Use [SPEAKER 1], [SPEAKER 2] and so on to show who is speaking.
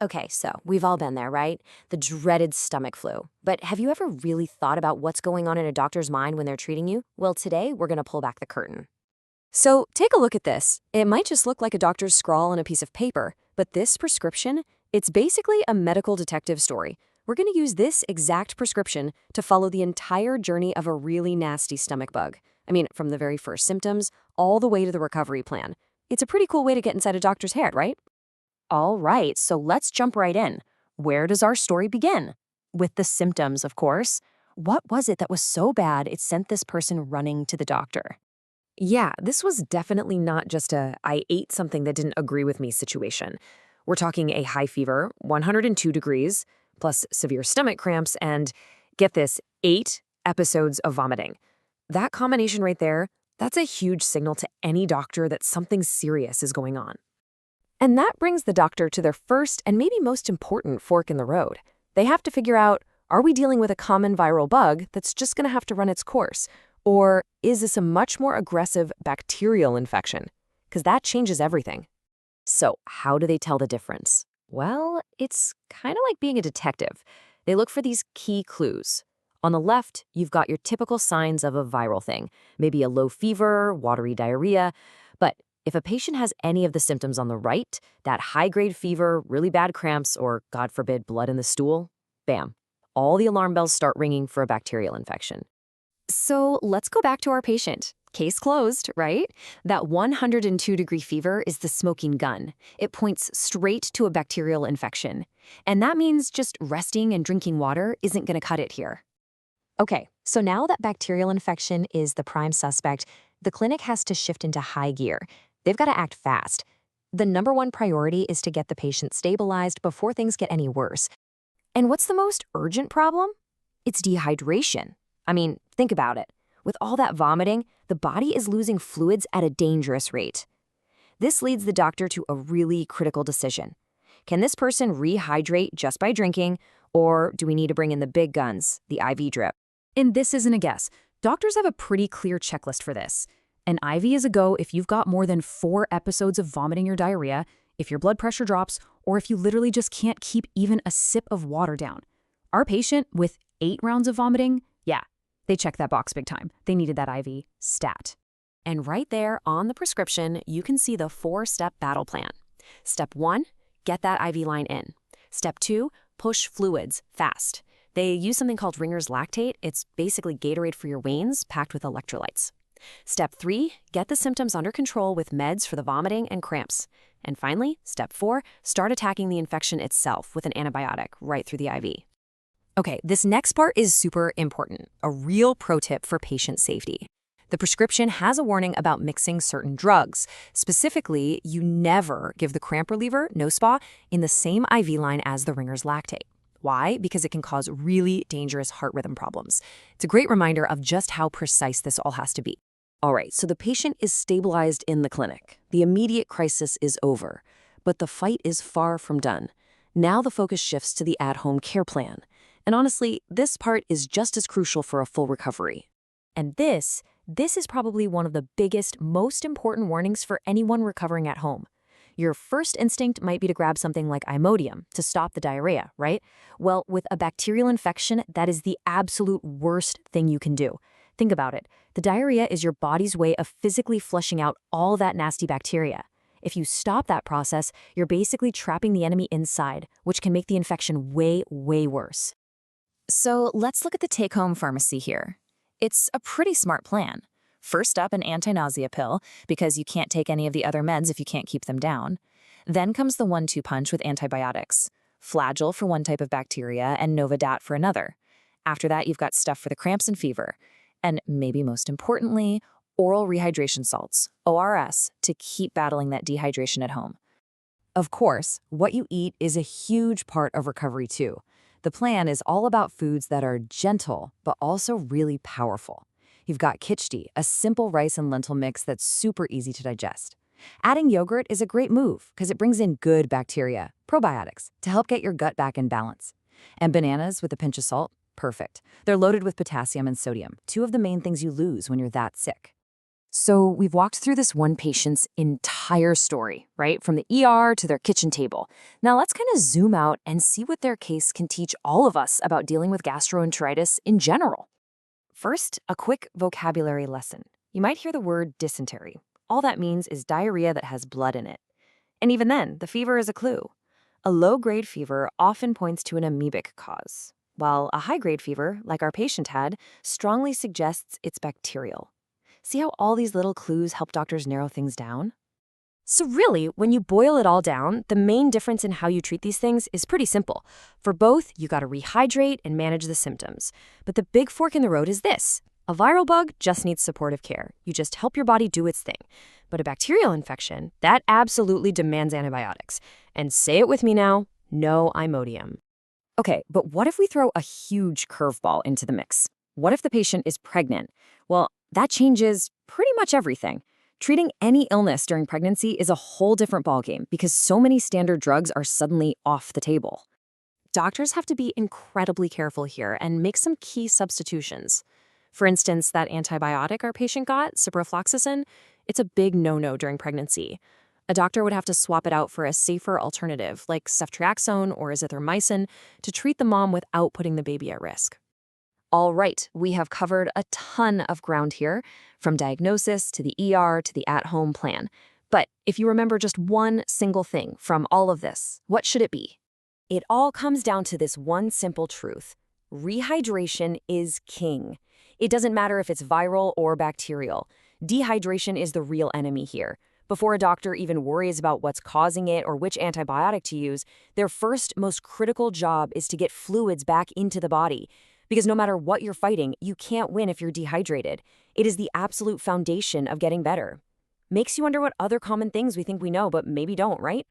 [SPEAKER 1] Okay, so we've all been there, right? The dreaded stomach flu. But have you ever really thought about what's going on in a doctor's mind when they're treating you? Well, today we're going to pull back the curtain. So take a look at this. It might just look like a doctor's scrawl on a piece of paper, but this prescription, it's basically a medical detective story. We're going to use this exact prescription to follow the entire journey of a really nasty stomach bug. I mean, from the very first symptoms all the way to the recovery plan. It's a pretty cool way to get inside a doctor's head, right?
[SPEAKER 2] All right, so let's jump right in. Where does our story begin? With the symptoms, of course. What was it that was so bad it sent this person running to the doctor?
[SPEAKER 1] Yeah, this was definitely not just a I ate something that didn't agree with me situation. We're talking a high fever, 102 degrees, plus severe stomach cramps, and get this, 8 episodes of vomiting. That combination right there, that's a huge signal to any doctor that something serious is going on. And that brings the doctor to their first and maybe most important fork in the road. They have to figure out, are we dealing with a common viral bug that's just going to have to run its course? Or is this a much more aggressive bacterial infection? Because that changes everything. So, how do they tell the difference? Well, it's kind of like being a detective. They look for these key clues. On the left, you've got your typical signs of a viral thing, maybe a low fever, watery diarrhea. But if a patient has any of the symptoms on the right, that high-grade fever, really bad cramps, or, God forbid, blood in the stool, bam, all the alarm bells start ringing for a bacterial infection. So let's go back to our patient. Case closed, right? That 102-degree fever is the smoking gun. It points straight to a bacterial infection. And that means just resting and drinking water isn't going to cut it here. Okay, so now that bacterial infection is the prime suspect, the clinic has to shift into high gear. They've got to act fast. The number one priority is to get the patient stabilized before things get any worse. And what's the most urgent problem? It's dehydration. I mean, think about it. With all that vomiting, the body is losing fluids at a dangerous rate. This leads the doctor to a really critical decision. Can this person rehydrate just by drinking, or do we need to bring in the big guns, the IV drip?
[SPEAKER 3] And this isn't a guess. Doctors have a pretty clear checklist for this. An IV is a go if you've got more than 4 episodes of vomiting or diarrhea, if your blood pressure drops, or if you literally just can't keep even a sip of water down. Our patient with 8 rounds of vomiting, yeah, they checked that box big time. They needed that IV stat.
[SPEAKER 1] And right there on the prescription, you can see the 4-step battle plan. Step 1, get that IV line in. Step 2, push fluids fast. They use something called Ringer's lactate. It's basically Gatorade for your veins packed with electrolytes. Step 3, get the symptoms under control with meds for the vomiting and cramps. And finally, step 4, start attacking the infection itself with an antibiotic right through the IV. Okay, this next part is super important, a real pro tip for patient safety. The prescription has a warning about mixing certain drugs. Specifically, you never give the cramp reliever, NoSpa, in the same IV line as the Ringer's lactate. Why? Because it can cause really dangerous heart rhythm problems. It's a great reminder of just how precise this all has to be. All right, so the patient is stabilized in the clinic. The immediate crisis is over, but the fight is far from done. Now the focus shifts to the at-home care plan. And honestly, this part is just as crucial for a full recovery. And this is probably one of the biggest, most important warnings for anyone recovering at home. Your first instinct might be to grab something like Imodium to stop the diarrhea, right? Well, with a bacterial infection, that is the absolute worst thing you can do. Think about it. The diarrhea is your body's way of physically flushing out all that nasty bacteria. If you stop that process, you're basically trapping the enemy inside, which can make the infection way, way worse.
[SPEAKER 2] So let's look at the take-home pharmacy here. It's a pretty smart plan. First up, an anti-nausea pill, because you can't take any of the other meds if you can't keep them down. Then comes the 1-2 punch with antibiotics. Flagyl for one type of bacteria and Novadat for another. After that, you've got stuff for the cramps and fever. And maybe most importantly, oral rehydration salts, ORS, to keep battling that dehydration at home.
[SPEAKER 1] Of course, what you eat is a huge part of recovery too. The plan is all about foods that are gentle, but also really powerful. You've got khichdi, a simple rice and lentil mix that's super easy to digest. Adding yogurt is a great move because it brings in good bacteria, probiotics, to help get your gut back in balance. And bananas with a pinch of salt, perfect. They're loaded with potassium and sodium, 2 of the main things you lose when you're that sick. So we've walked through this one patient's entire story, right? From the ER to their kitchen table. Now let's kind of zoom out and see what their case can teach all of us about dealing with gastroenteritis in general. First, a quick vocabulary lesson. You might hear the word dysentery. All that means is diarrhea that has blood in it. And even then, the fever is a clue. A low-grade fever often points to an amoebic cause, while a high-grade fever, like our patient had, strongly suggests it's bacterial. See how all these little clues help doctors narrow things down? So really, when you boil it all down, the main difference in how you treat these things is pretty simple. For both, you gotta rehydrate and manage the symptoms. But the big fork in the road is this. A viral bug just needs supportive care. You just help your body do its thing. But a bacterial infection, that absolutely demands antibiotics. And say it with me now, no Imodium. Okay, but what if we throw a huge curveball into the mix? What if the patient is pregnant? Well, that changes pretty much everything. Treating any illness during pregnancy is a whole different ballgame because so many standard drugs are suddenly off the table. Doctors have to be incredibly careful here and make some key substitutions. For instance, that antibiotic our patient got, ciprofloxacin, it's a big no-no during pregnancy. A doctor would have to swap it out for a safer alternative like ceftriaxone or azithromycin to treat the mom without putting the baby at risk. All right, we have covered a ton of ground here, from diagnosis to the ER to the at-home plan. But if you remember just one single thing from all of this, what should it be? It all comes down to this one simple truth. Rehydration is king. It doesn't matter if it's viral or bacterial. Dehydration is the real enemy here. Before a doctor even worries about what's causing it or which antibiotic to use, their first, most critical job is to get fluids back into the body. Because no matter what you're fighting, you can't win if you're dehydrated. It is the absolute foundation of getting better. Makes you wonder what other common things we think we know but maybe don't, right?